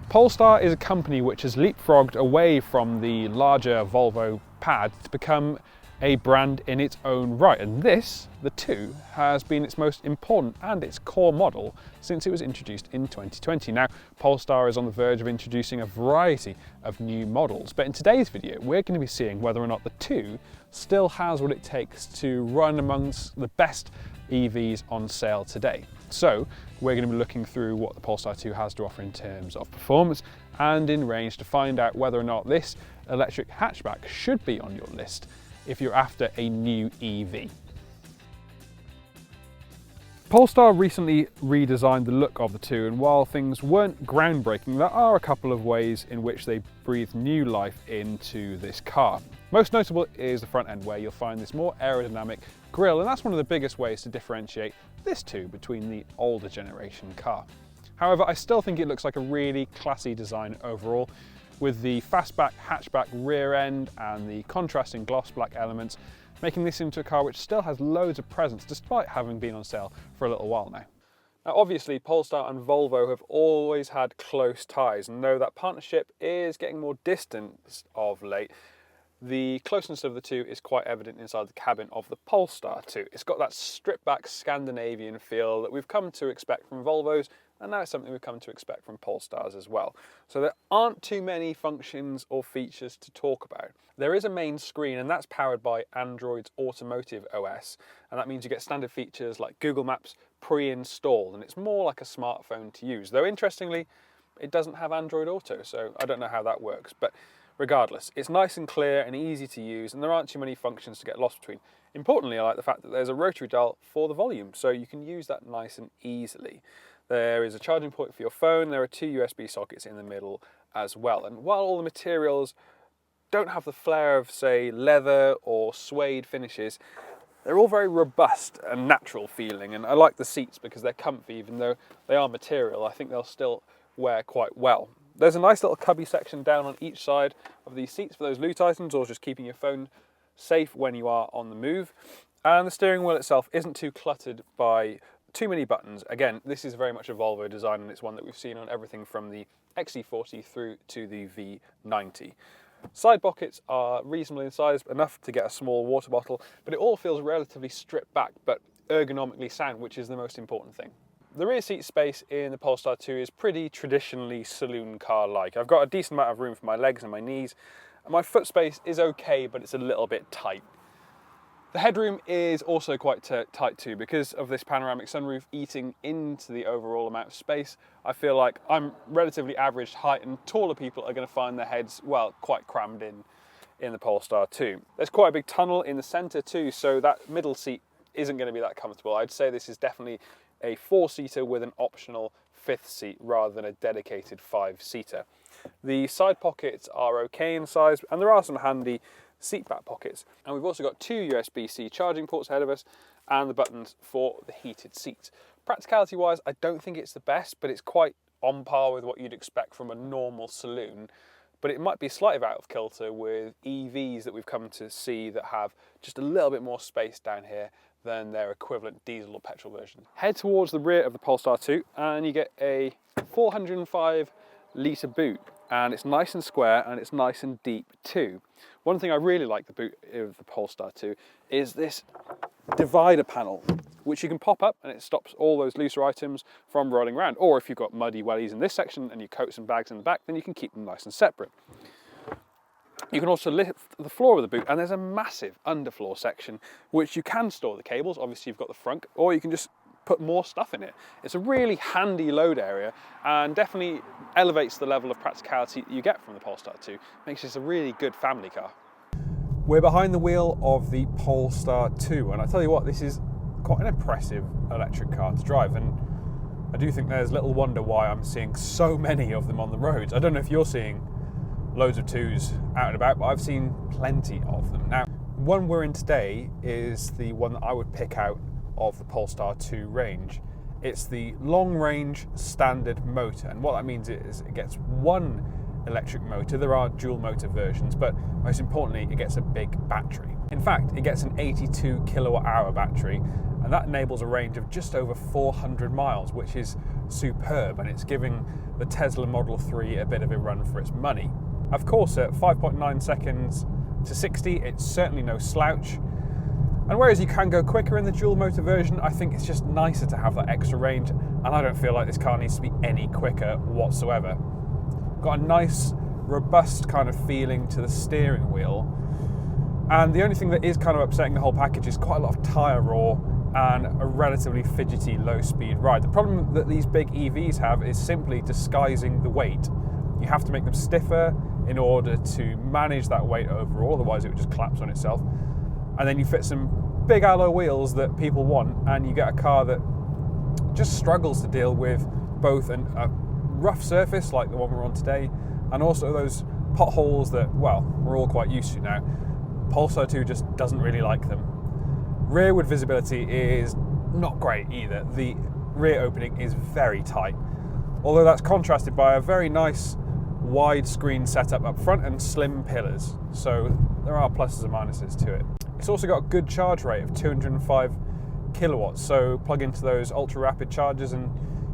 Polestar is a company which has leapfrogged away from the larger Volvo pad to become a brand in its own right, and this, the 2, has been its most important and its core model since it was introduced in 2020. Now, Polestar is on the verge of introducing a variety of new models, but in today's video we're going to be seeing whether or not the 2 still has what it takes to run amongst the best EVs on sale today. So we're going to be looking through what the Polestar 2 has to offer in terms of performance and in range to find out whether or not this electric hatchback should be on your list if you're after a new EV. Polestar recently redesigned the look of the 2, and while things weren't groundbreaking, there are a couple of ways in which they breathe new life into this car. Most notable is the front end, where you'll find this more aerodynamic grille, and that's one of the biggest ways to differentiate this 2 between the older generation car. However, I still think it looks like a really classy design overall, with the fastback hatchback rear end and the contrasting gloss black elements, making this into a car which still has loads of presence despite having been on sale for a little while now. Now obviously Polestar and Volvo have always had close ties, and though that partnership is getting more distant of late, the closeness of the 2 is quite evident inside the cabin of the Polestar 2. It's got that stripped back Scandinavian feel that we've come to expect from Volvos, and now it's something we've come to expect from Polestars as well. So there aren't too many functions or features to talk about. There is a main screen, and that's powered by Android's Automotive OS, and that means you get standard features like Google Maps pre-installed, and it's more like a smartphone to use. Though interestingly, it doesn't have Android Auto, so I don't know how that works. But regardless, it's nice and clear and easy to use, and there aren't too many functions to get lost between. Importantly, I like the fact that there's a rotary dial for the volume, so you can use that nice and easily. There is a charging point for your phone, there are 2 USB sockets in the middle as well, and while all the materials don't have the flair of, say, leather or suede finishes, they're all very robust and natural feeling, and I like the seats because they're comfy. Even though they are material, I think they'll still wear quite well. There's a nice little cubby section down on each side of these seats for those loot items or just keeping your phone safe when you are on the move. And the steering wheel itself isn't too cluttered by too many buttons. Again, this is very much a Volvo design, and it's one that we've seen on everything from the XC40 through to the V90. Side pockets are reasonably in size, enough to get a small water bottle, but it all feels relatively stripped back but ergonomically sound, which is the most important thing. The rear seat space in the Polestar 2 is pretty traditionally saloon car-like. I've got a decent amount of room for my legs and my knees, and my foot space is okay, but it's a little bit tight. The headroom is also quite tight too, because of this panoramic sunroof eating into the overall amount of space. I feel like I'm relatively average height, and taller people are going to find their heads, well, quite crammed in the Polestar 2. There's quite a big tunnel in the centre too, so that middle seat isn't going to be that comfortable. I'd say this is definitely a 4-seater with an optional 5th seat rather than a dedicated 5-seater. The side pockets are okay in size, and there are some handy seat back pockets. And we've also got 2 USB-C charging ports ahead of us and the buttons for the heated seats. Practicality wise, I don't think it's the best, but it's quite on par with what you'd expect from a normal saloon. But it might be slightly out of kilter with EVs that we've come to see that have just a little bit more space down here than their equivalent diesel or petrol version. Head towards the rear of the Polestar 2 and you get a 405 litre boot, and it's nice and square and it's nice and deep too. One thing I really like the boot of the Polestar 2 is this divider panel, which you can pop up and it stops all those looser items from rolling around. Or if you've got muddy wellies in this section and your coats and bags in the back, then you can keep them nice and separate. You can also lift the floor of the boot, and there's a massive underfloor section which you can store the cables. Obviously you've got the front, or you can just put more stuff in it. It's a really handy load area and definitely elevates the level of practicality that you get from the Polestar 2. Makes this a really good family car. We're behind the wheel of the Polestar 2, and I tell you what, this is quite an impressive electric car to drive, and I do think there's little wonder why I'm seeing so many of them on the roads. I don't know if you're seeing loads of 2s out and about, but I've seen plenty of them. Now, the one we're in today is the one that I would pick out of the Polestar 2 range. It's the long range standard motor, and what that means is it gets one electric motor. There are dual motor versions, but most importantly, it gets a big battery. In fact, it gets an 82 kilowatt hour battery, and that enables a range of just over 400 miles, which is superb, and it's giving the Tesla Model 3 a bit of a run for its money. Of course, at 5.9 seconds to 60, it's certainly no slouch. And whereas you can go quicker in the dual motor version, I think it's just nicer to have that extra range, and I don't feel like this car needs to be any quicker whatsoever. Got a nice, robust kind of feeling to the steering wheel, and the only thing that is kind of upsetting the whole package is quite a lot of tyre roar and a relatively fidgety low-speed ride. The problem that these big EVs have is simply disguising the weight. You have to make them stiffer in order to manage that weight overall, otherwise it would just collapse on itself. And then you fit some big alloy wheels that people want, and you get a car that just struggles to deal with both a rough surface like the one we're on today, and also those potholes that, well, we're all quite used to now. Polestar 2 just doesn't really like them. Rearward visibility is not great either. The rear opening is very tight, although that's contrasted by a very nice widescreen setup up front and slim pillars, so there are pluses and minuses to it. It's also got a good charge rate of 205 kilowatts, so plug into those ultra rapid chargers and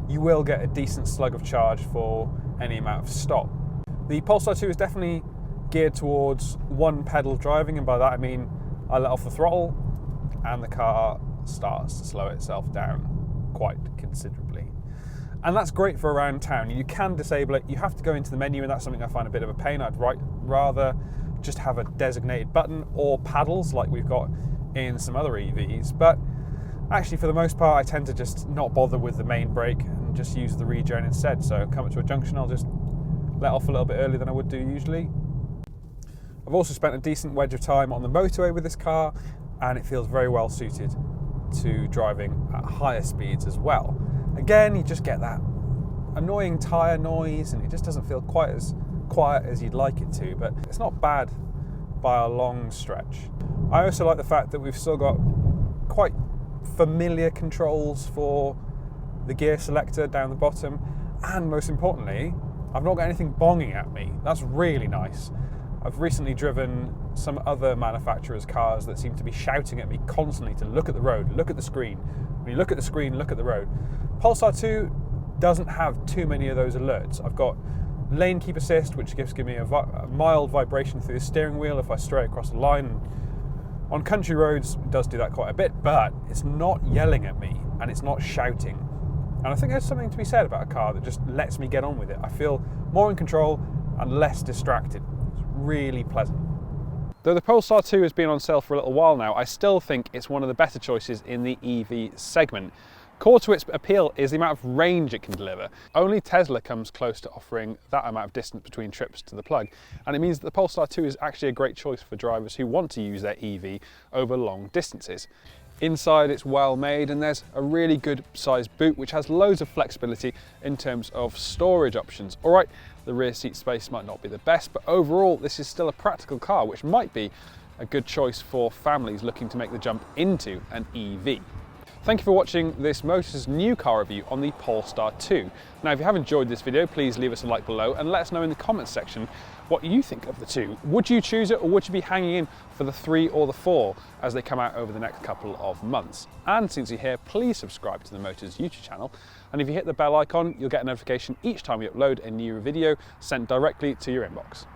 you will get a decent slug of charge for any amount of stop. The Polestar 2 is definitely geared towards one pedal driving, and by that I mean I let off the throttle and the car starts to slow itself down quite considerably. And that's great for around town. You can disable it, you have to go into the menu, and that's something I find a bit of a pain. I'd rather just have a designated button or paddles like we've got in some other EVs, but actually for the most part I tend to just not bother with the main brake and just use the regen instead. So come up to a junction, I'll just let off a little bit earlier than I would do usually. I've also spent a decent wedge of time on the motorway with this car, and it feels very well suited to driving at higher speeds as well. Again, you just get that annoying tyre noise, and it just doesn't feel quite as quiet as you'd like it to, but it's not bad by a long stretch. I also like the fact that we've still got quite familiar controls for the gear selector down the bottom, and most importantly, I've not got anything bonging at me. That's really nice. I've recently driven some other manufacturers' cars that seem to be shouting at me constantly to look at the road, look at the screen. When you look at the screen, look at the road. Polestar 2 doesn't have too many of those alerts. I've got lane keep assist, which gives me a mild vibration through the steering wheel if I stray across the line. On country roads, it does do that quite a bit, but it's not yelling at me and it's not shouting. And I think there's something to be said about a car that just lets me get on with it. I feel more in control and less distracted. It's really pleasant. Though the Polestar 2 has been on sale for a little while now, I still think it's one of the better choices in the EV segment. Core to its appeal is the amount of range it can deliver. Only Tesla comes close to offering that amount of distance between trips to the plug, and it means that the Polestar 2 is actually a great choice for drivers who want to use their EV over long distances. Inside it's well made, and there's a really good sized boot which has loads of flexibility in terms of storage options. Alright, the rear seat space might not be the best, but overall this is still a practical car which might be a good choice for families looking to make the jump into an EV. Thank you for watching this Motors new car review on the Polestar 2. Now, if you have enjoyed this video, please leave us a like below and let us know in the comments section what you think of the 2. Would you choose it, or would you be hanging in for the 3 or the 4 as they come out over the next couple of months? And since you're here, please subscribe to the Motors YouTube channel. And if you hit the bell icon, you'll get a notification each time we upload a new video sent directly to your inbox.